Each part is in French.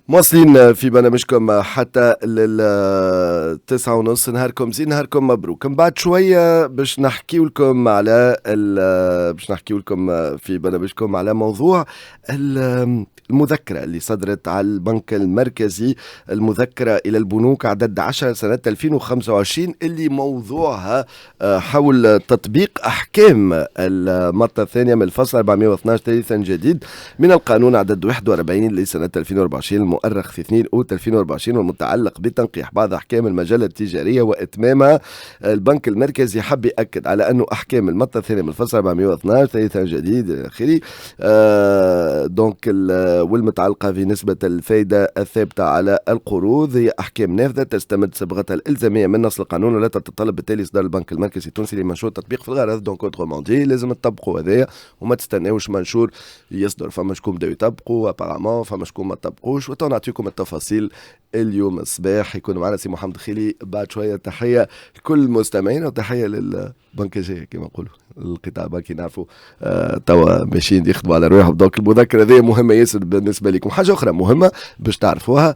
مواصلين في برنامجكم حتى للتسعة ونص. نهاركم زين، نهاركم مبروك. من بعد شوية باش نحكي لكم على باش نحكي لكم في برنامجكم على موضوع المذكرة اللي صدرت على البنك المركزي، المذكرة إلى البنوك عدد 10 سنة 2025، اللي موضوعها حول تطبيق أحكام المادة الثانية من الفصل 412 ثالثا جديد من القانون عدد 41 لسنة 2024 المؤرخ في 2 أوت 2024، والمتعلق بتنقيح بعض أحكام المجال التجارية وإتمامها. البنك المركزي حب يأكد على أنه أحكام المادة الثانية من الفصل 412 ثالثا جديد إلى آخره دونك والمتعلقة بنسبة الفائدة الثابتة على القروض هي أحكام نافذة تستمد صبغتها الإلزامية من نص القانون، ولا تتطلب بالتالي إصدار البنك المركزي التونسي لمنشور تطبيق في الغرض. دونك اوترومون دي لازم تطبقوا هذايا وما تستناوش منشور يصدر. فما شكون بداو يطبقوا ابارامون، فما شكون ما طبقوش، نعطيكم التفاصيل اليوم الصباح. يكون معنا سي محمد خيلي. بعد شوية تحية لكل المستمعين وتحية للبنكاجية كما نقولوا القطاع البنكي. نعرفوا توا ماشيين يخدموا على رواحهم. دونك المذكرة هذه مهمة ياسر بالنسبة لكم. حاجة أخرى مهمة باش تعرفوها،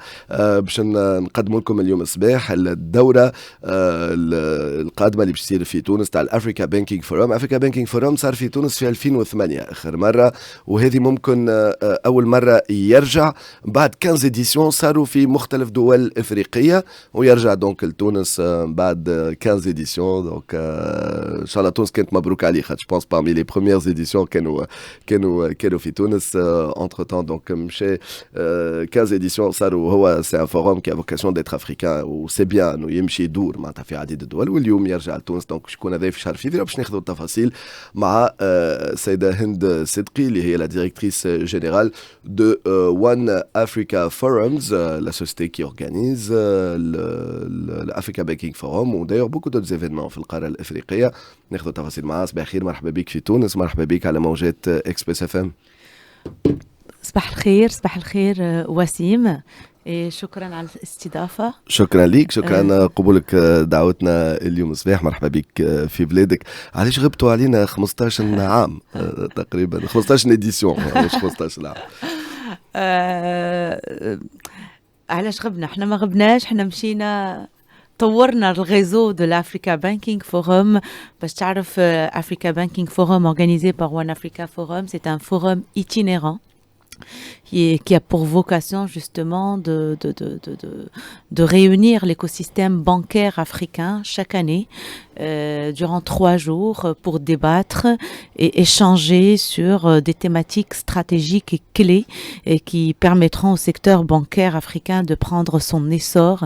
باش نقدموا لكم اليوم الصباح الدورة القادمة اللي باش تصير في تونس تاع الأفريكا بانكينج فوروم. أفريكا بانكينج فوروم صار في تونس في 2008 آخر مرة، وهذه ممكن أول مرة يرجع بعد 15 إديسيون صاروا في مختلف دول إفريقية، ويرجع دونك لتونس بعد 15 إديسيون. دونك إن شاء الله تونس كانت مبروك عليه، خاطر جو بونس parmi les premières éditions كانوا في تونس. entre temps donc مشى 15 éditions صاروا. هو c'est un forum qui a vocation d'être africain وسي بيان انه يمشي يدور معناتها في عديد الدول، واليوم يرجع لتونس. دونك شكون هذا في شهر فيفري باش ناخذوا التفاصيل مع السيدة هند صدقي اللي هي la directrice générale de One Africa Forums, la société qui organise l'Africa Banking Forum ou d'ailleurs beaucoup d'autres événements في القارة الإفريقية. ناخذ تفاصيل معاه. صباح الخير، مرحبا بك في تونس، مرحبا بك على موجات اكسبريس اف ام. صباح الخير، صباح الخير وسيم، شكرا على الاستضافة. شكرا ليك، شكرا قبولك دعوتنا اليوم الصباح. مرحبا بك في بلادك. علاش غبتوا علينا 15 عام تقريبا 15 اديسيون مش 15 عام؟ علاش غبنا؟ احنا ما غبناش، احنا مشينا طورنا الريزو de l'Africa Banking Forum. باش تعرف Africa Banking Forum organisé par One Africa Forum, c'est un forum itinérant qui a pour vocation justement de réunir l'écosystème bancaire africain chaque année durant 3 jours pour débattre et échanger sur des thématiques stratégiques et clés et qui permettront au secteur bancaire africain de prendre son essor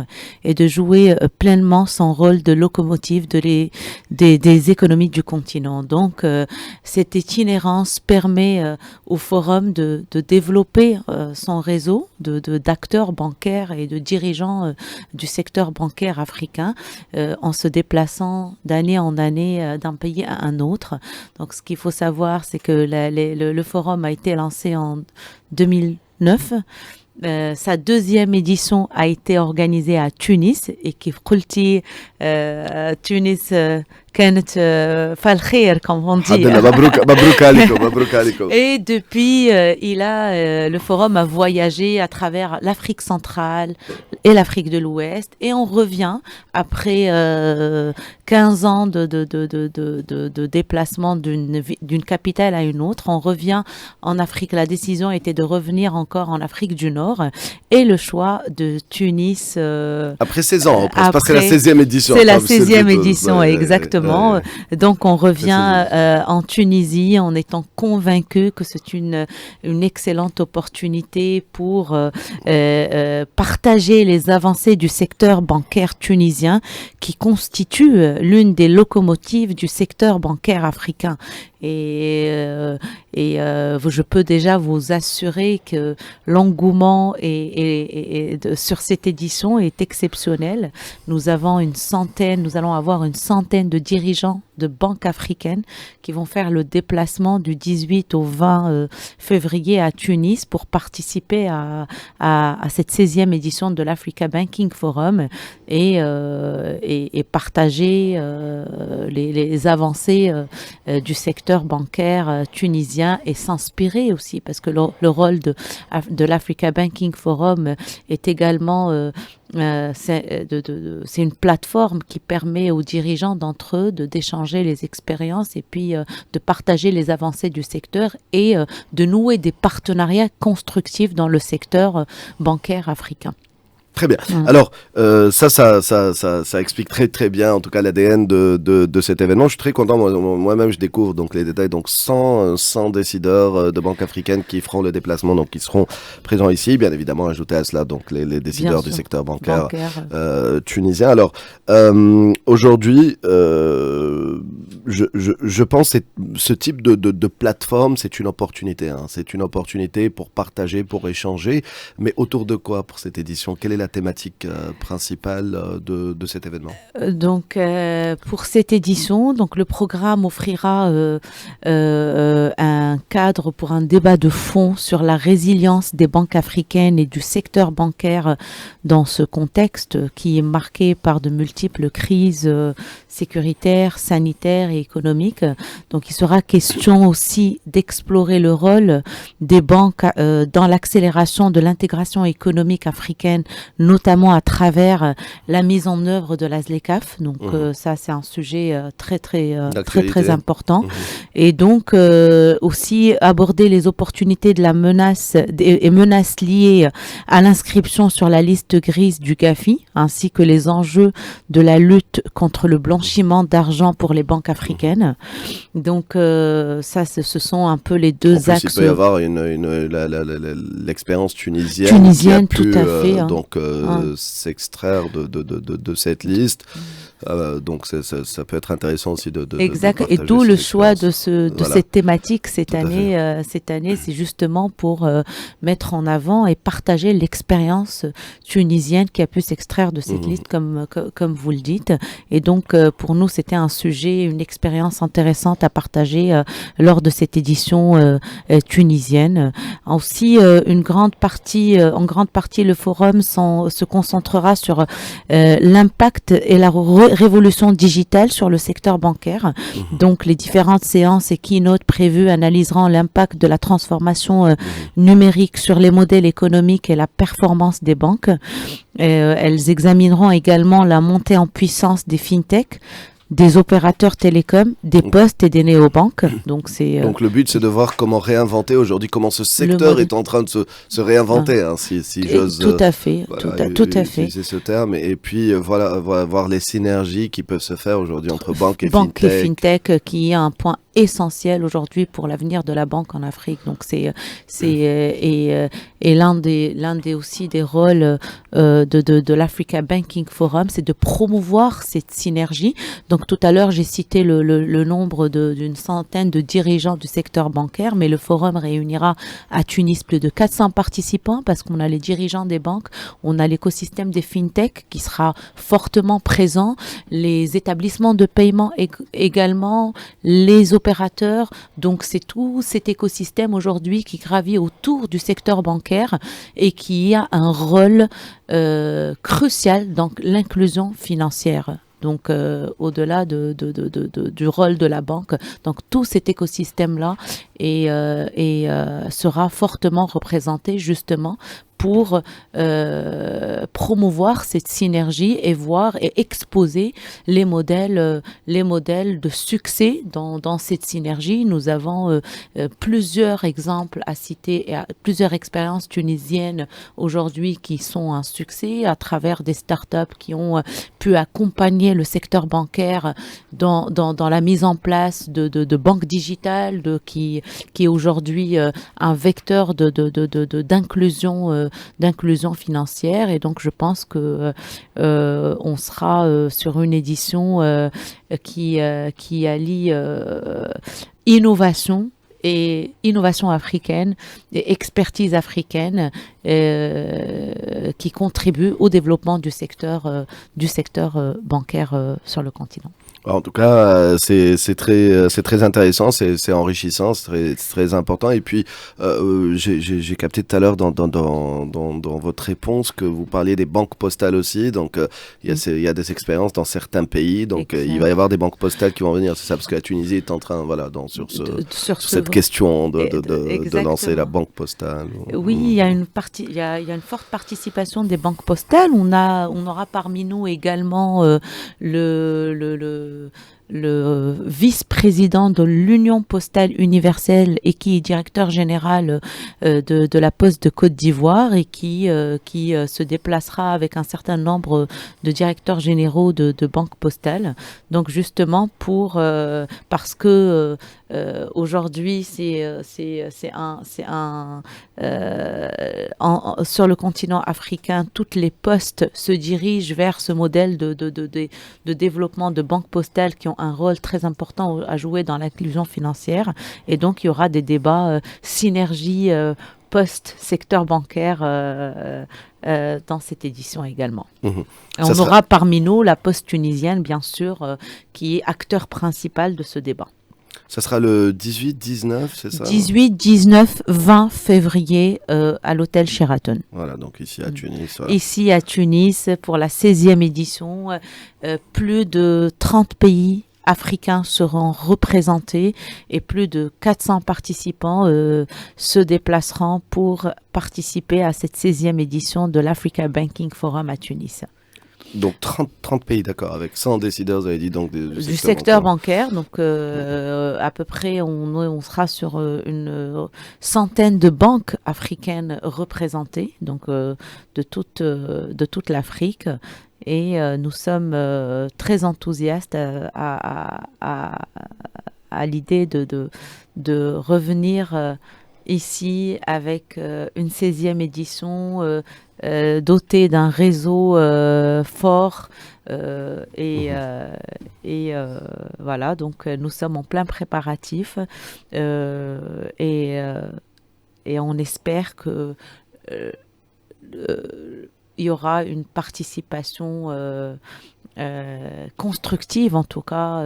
et de jouer pleinement son rôle de locomotive des économies du continent. Donc cette itinérance permet au forum de développer son réseau d'acteurs bancaires et de dirigeants du secteur bancaire africain en se déplaçant d'année en année d'un pays à un autre. Donc ce qu'il faut savoir, c'est que le forum a été lancé en 2009. Sa deuxième édition a été organisée à Tunis et qui قلتي Tunis كانت فالخير comme on dit. مبروك عليكم. Et depuis le forum a voyagé à travers l'Afrique centrale et l'Afrique de l'Ouest, et on revient après 15 ans de déplacement d'une capitale à une autre. On revient en Afrique. La décision était de revenir encore en Afrique du Nord, et le choix de Tunis après 16 ans, parce que c'est la 16e édition. C'est la 16e édition, exactement. Donc on revient en Tunisie en étant convaincu que c'est une excellente opportunité pour partager les avancées du secteur bancaire tunisien qui constitue l'une des locomotives du secteur bancaire africain. Et je peux déjà vous assurer que l'engouement sur cette édition est exceptionnel. Nous allons avoir une centaine de dirigeants de banques africaines qui vont faire le déplacement du 18 au 20 février à Tunis pour participer à cette 16e édition de l'Africa Banking Forum et partager les avancées du secteur bancaire tunisien et s'inspirer aussi, parce que le rôle de l'Africa Banking Forum est également c'est une plateforme qui permet aux dirigeants d'entre eux d'échanger les expériences et puis de partager les avancées du secteur et de nouer des partenariats constructifs dans le secteur bancaire africain. Très bien. Alors, ça explique très très bien, en tout cas, l'ADN de cet événement. Je suis très content. Moi-même, je découvre donc les détails. Donc, 100 décideurs de banques africaines qui feront le déplacement, donc qui seront présents ici. Bien évidemment, ajouter à cela donc les décideurs du secteur bancaire. Tunisien. Alors, aujourd'hui, je pense que ce type de plateforme, c'est une opportunité. C'est une opportunité pour partager, pour échanger. Mais autour de quoi pour cette édition? Quelle est la thématique principale de cet événement? Donc, pour cette édition, donc, le programme offrira un cadre pour un débat de fond sur la résilience des banques africaines et du secteur bancaire dans ce contexte qui est marqué par de multiples crises sécuritaires, sanitaires et économiques. Donc, il sera question aussi d'explorer le rôle des banques dans l'accélération de l'intégration économique africaine, notamment à travers la mise en œuvre de la ZLECAf. Donc ça, c'est un sujet très important. Et donc aussi aborder les opportunités de la menace et menaces liées à l'inscription sur la liste grise du GAFI, ainsi que les enjeux de la lutte contre le blanchiment d'argent pour les banques africaines. Donc ça, ce sont un peu les deux axes. Il peut y avoir l'expérience tunisienne qui a pu, tout à fait, donc s'extraire de cette liste. Donc ça peut être intéressant aussi de exact. De et d'où le choix de voilà. cette thématique cette année. Cette année, c'est justement pour mettre en avant et partager l'expérience tunisienne qui a pu s'extraire de cette liste, comme vous le dites. Et donc, pour nous, c'était un sujet, une expérience intéressante à partager lors de cette édition tunisienne. Aussi, en grande partie, le forum se concentrera sur l'impact et la révolution digitale sur le secteur bancaire. Donc, les différentes séances et keynotes prévues analyseront l'impact de la transformation numérique sur les modèles économiques et la performance des banques. Elles examineront également la montée en puissance des fintechs, des opérateurs télécoms, des postes et des néobanques. Donc le but, c'est de voir comment réinventer aujourd'hui, comment ce secteur est en train de se réinventer, si j'ose tout à fait, tout à fait utiliser ce terme. Et puis voilà, voir les synergies qui peuvent se faire aujourd'hui entre banques et fintech, qui est un point essentiel aujourd'hui pour l'avenir de la banque en Afrique. Donc c'est l'un des aussi des rôles de l'Africa Banking Forum, c'est de promouvoir cette synergie. Donc tout à l'heure, j'ai cité le nombre d'une centaine de dirigeants du secteur bancaire, mais le forum réunira à Tunis plus de 400 participants parce qu'on a les dirigeants des banques, on a l'écosystème des fintech qui sera fortement présent, les établissements de paiement également, les opérateurs. Donc c'est tout cet écosystème aujourd'hui qui gravit autour du secteur bancaire et qui a un rôle crucial dans l'inclusion financière. Donc au-delà du rôle de la banque, donc tout cet écosystème-là sera fortement représenté justement pour promouvoir cette synergie et voir et exposer les modèles de succès dans cette synergie. Nous avons plusieurs exemples à citer et plusieurs expériences tunisiennes aujourd'hui qui sont un succès à travers des startups qui ont pu accompagner le secteur bancaire dans la mise en place de banques digitales qui est aujourd'hui un vecteur d'inclusion financière. Et donc je pense que on sera sur une édition qui allie innovation africaine et expertise africaine qui contribue au développement du secteur bancaire sur le continent. En tout cas, c'est très intéressant, c'est enrichissant, c'est très important. Et puis, j'ai capté tout à l'heure dans votre réponse que vous parliez des banques postales aussi. Donc, il y a des expériences dans certains pays. Donc, il va y avoir des banques postales qui vont venir. C'est ça, parce que la Tunisie est en train, voilà, sur cette question de lancer la banque postale. Oui, il y a il y a une forte participation des banques postales. On aura parmi nous également le vice-président de l'Union postale universelle et qui est directeur général de la Poste de Côte d'Ivoire et qui se déplacera avec un certain nombre de directeurs généraux de banques postales. Donc justement parce que aujourd'hui sur le continent africain, toutes les postes se dirigent vers ce modèle de développement de banques postales qui ont un rôle très important à jouer dans l'inclusion financière. Et donc, il y aura des débats synergie post-secteur bancaire dans cette édition également. Et on aura parmi nous la Poste tunisienne, bien sûr, qui est acteur principal de ce débat. Ça sera le 18, 19, c'est ça? 18, 19, 20 février à l'hôtel Sheraton. Voilà, donc ici à Tunis. Voilà. Ici à Tunis, pour la 16e édition, plus de 30 pays africains seront représentés et plus de 400 participants se déplaceront pour participer à cette 16e édition de l'Africa Banking Forum à Tunis. Donc 30 pays, d'accord, avec 100 décideurs, vous avez dit, donc du secteur bancaire. Donc à peu près, on sera sur une centaine de banques africaines représentées, donc de toute l'Afrique. Et nous sommes très enthousiastes à l'idée de revenir ici avec une 16e édition dotée d'un réseau fort et voilà, donc nous sommes en plein préparatif et on espère que il y aura une participation constructive en tout cas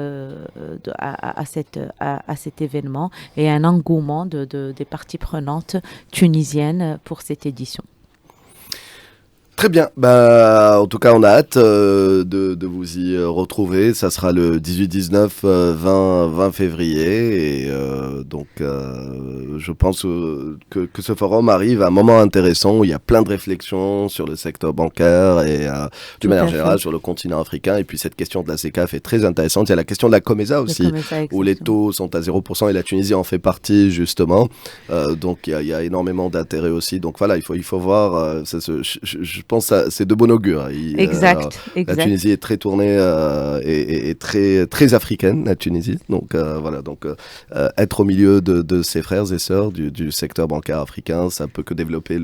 à cet événement et un engouement des parties prenantes tunisiennes pour cette édition. Très bien. Bah, en tout cas, on a hâte de vous y retrouver. Ça sera le 18, 19, 20 février. Et donc, je pense que ce forum arrive à un moment intéressant où il y a plein de réflexions sur le secteur bancaire et d'une manière générale sur le continent africain. Et puis, cette question de la CECAF est très intéressante. Il y a la question de la COMESA aussi, où les taux sont à 0% et la Tunisie en fait partie, justement. Donc, il y a énormément d'intérêt aussi. Donc, voilà, il faut voir. Je pense que c'est de bon augure. Exact. La Tunisie est très tournée et très, très africaine, la Tunisie. Donc voilà, être au milieu de ses frères et sœurs du secteur bancaire africain, ça peut que développer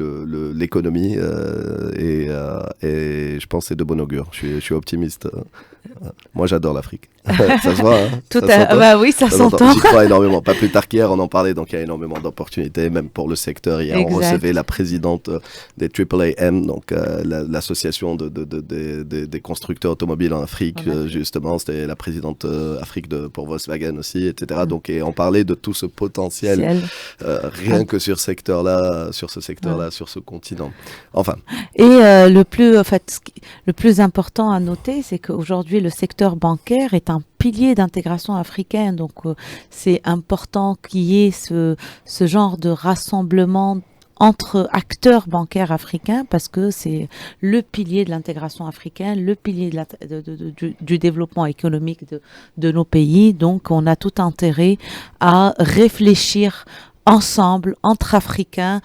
l'économie et je pense que c'est de bon augure. Je suis optimiste. Moi, j'adore l'Afrique. Ça se voit, hein? Bah oui, ça s'entend. J'y crois énormément. Pas plus tard qu'hier, on en parlait, donc il y a énormément d'opportunités, même pour le secteur. Hier, on recevait la présidente des AAAM, donc l'association des constructeurs automobiles en Afrique, justement. C'était la présidente Afrique pour Volkswagen aussi, etc. Donc, et on parlait de tout ce potentiel, rien que sur ce secteur-là, sur ce continent. Enfin. Et le plus important à noter, c'est qu'aujourd'hui, le secteur bancaire est un pilier d'intégration africaine. Donc, c'est important qu'il y ait ce genre de rassemblement entre acteurs bancaires africains parce que c'est le pilier de l'intégration africaine, le pilier du développement économique de nos pays. Donc, on a tout intérêt à réfléchir ensemble, entre Africains,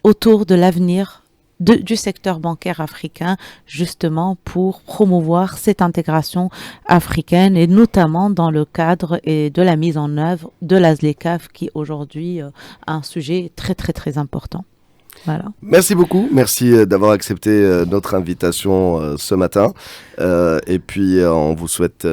autour de l'avenir du secteur bancaire africain, justement pour promouvoir cette intégration africaine et notamment dans le cadre et de la mise en œuvre de la ZLECAf qui aujourd'hui a un sujet très très très important. Voilà. Merci beaucoup, merci d'avoir accepté notre invitation ce matin et puis on vous souhaite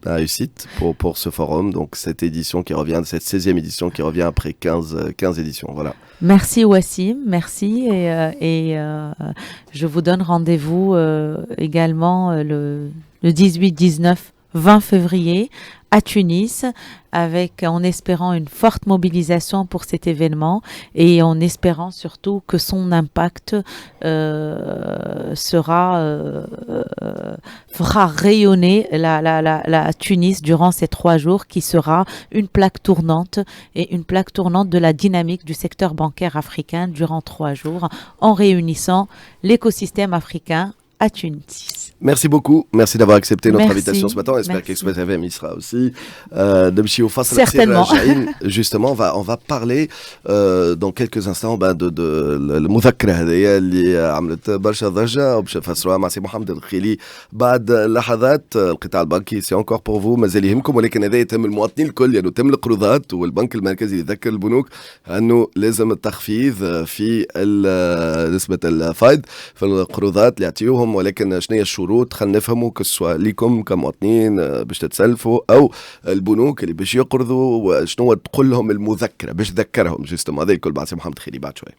la réussite pour ce forum, donc cette édition qui revient, cette 16e édition qui revient après 15 éditions. Voilà. Merci Wassim, merci et je vous donne rendez-vous également le 18, 19, 20 février à Tunis, en espérant une forte mobilisation pour cet événement et en espérant surtout que son impact fera rayonner la Tunis durant ces 3 jours, qui sera une plaque tournante de la dynamique du secteur bancaire africain durant 3 jours, en réunissant l'écosystème africain à Tunis. Merci beaucoup. Merci d'avoir accepté notre Merci. invitation ce matin. On espère Merci. qu'Express FM y sera aussi. Certainement. Justement, on va parler dans quelques instants de المذكرة هذه اللي عملت برشا ضجة وباش نفسروها مع سي محمد الخيلي بعد لحظات. القطاع البنكي سي انكور بور فو مازال يهمكم، ولكن هذا يتم المواطنين الكل، يعني يتم القروضات، والبنك المركزي يذكر البنوك انه لازم التخفيض في نسبة الفائض في القروضات اللي يعطيوهم. ولكن شنو هي الشروط؟ خلينا نفهموا كسوا ليكم كمواطنين باش تتسلفوا او البنوك اللي باش يقرضوا، وشنو تقول لهم المذكره باش تذكرهم جوستوم. هذا الكل بعد سي محمد خيري بعد شوي.